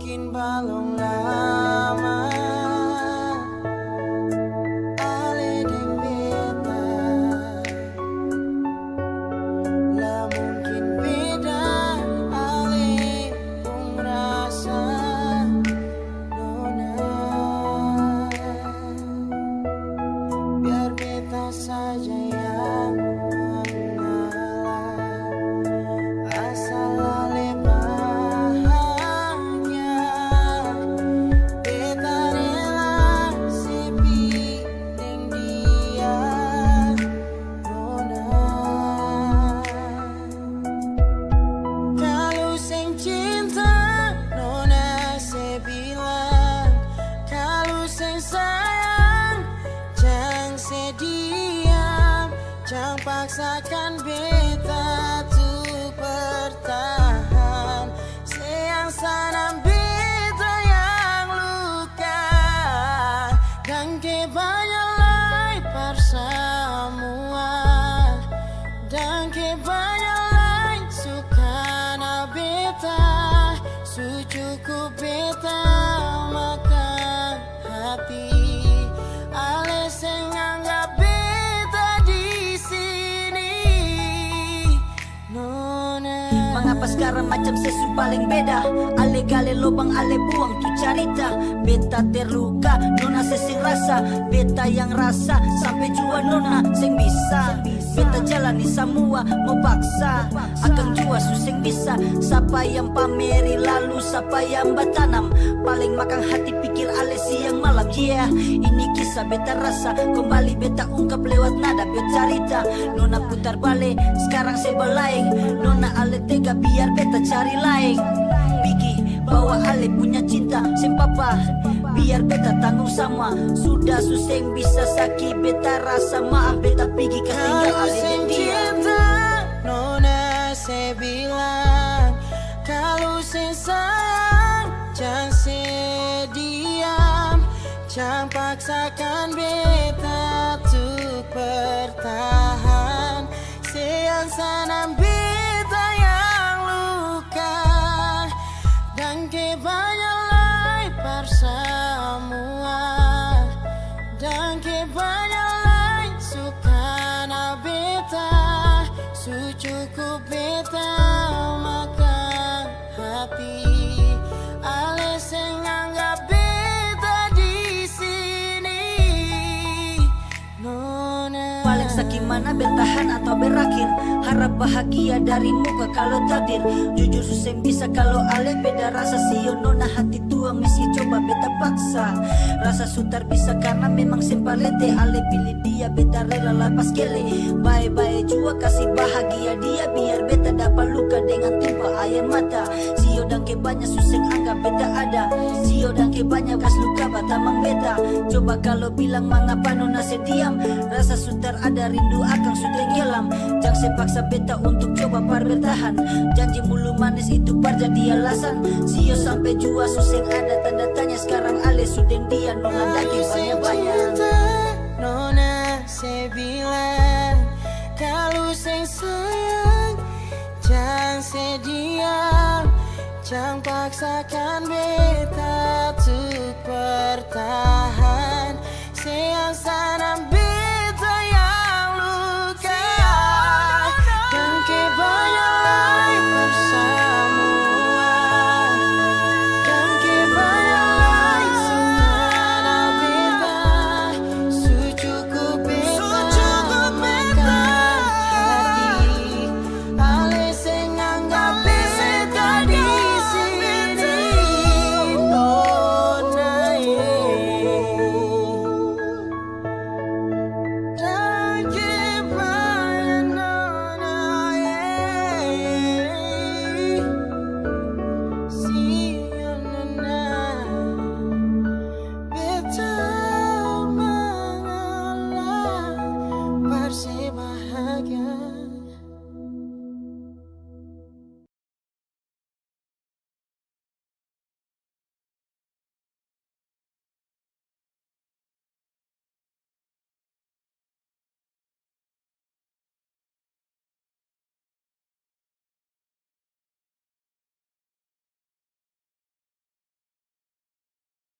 mungkin balong lama ale deng beta lah mungkin beda ale pun rasa nona biar beta saja yang mengalah asal ale jangan paksakan beta tuh bertahan. Sayang sana beta yang luka dan kebanyakan persemua dan kebanyakan suka na beta sucukup beta makan hati ale sing anggap mengapa sekarang macam sesu paling beda. Ale gale lobang ale buang tu cerita. Beta terluka, nona sesing rasa. Beta yang rasa sampai jua nona sing bisa. Beta jalani semua mau paksa. Akan jua suseng bisa. Siapa yang pameri lalu siapa yang bertanam. Paling makan hati pikir ale siang malam. Yeah, ini kisah beta rasa. Kembali beta ungkap lewat nada beta cerita. Nona putar balik, sekarang saya belaing. Nona ale tega biar beta cari lain. Pikir bahwa ale punya cinta sempapa biar beta tanggung sama. Sudah suseng bisa sakit beta rasa maaf beta pergi ketinggal ale dan dia. Nona saya bilang kalau saya sayang jangan sediam. Jangan paksakan beta untuk bertahan. Sayang sana beta yang luka dan kebanyakan persemua dan kebanyakan suka na beta sucukup beta makan hati ale sing anggap beta di sini nona. Paling sakit mana bertahan atau berakhir. Harap bahagia dari muka kalau takdir. Jujur susah bisa kalau ale beda rasa. Sio nona hati tua mesti coba beta paksa. Rasa sutar bisa karena memang sempalente. Ale pilih dia beta rela lepas kele. Bye-bye jua kasih bahagia dia biar beta dapat luka dengan timpa air mata. Sio dan kebanyak susah anggap beta ada. Sio dan kebanyak kas luka batamang beta. Coba kalau bilang mengapa nona sediam. Rasa sutar ada rindu akan sudah ngelam. Jangan sepaksa beta untuk coba bertahan. Janji mulu manis itu jadi alasan. Sio sampai jua suseng ada tanda tanya. Sekarang ale sudeng dia nona daging banyak-banyak. Nona saya bilang kalau saya sayang jangan sediam. Jangan paksakan beta untuk bertahan. Sayang sana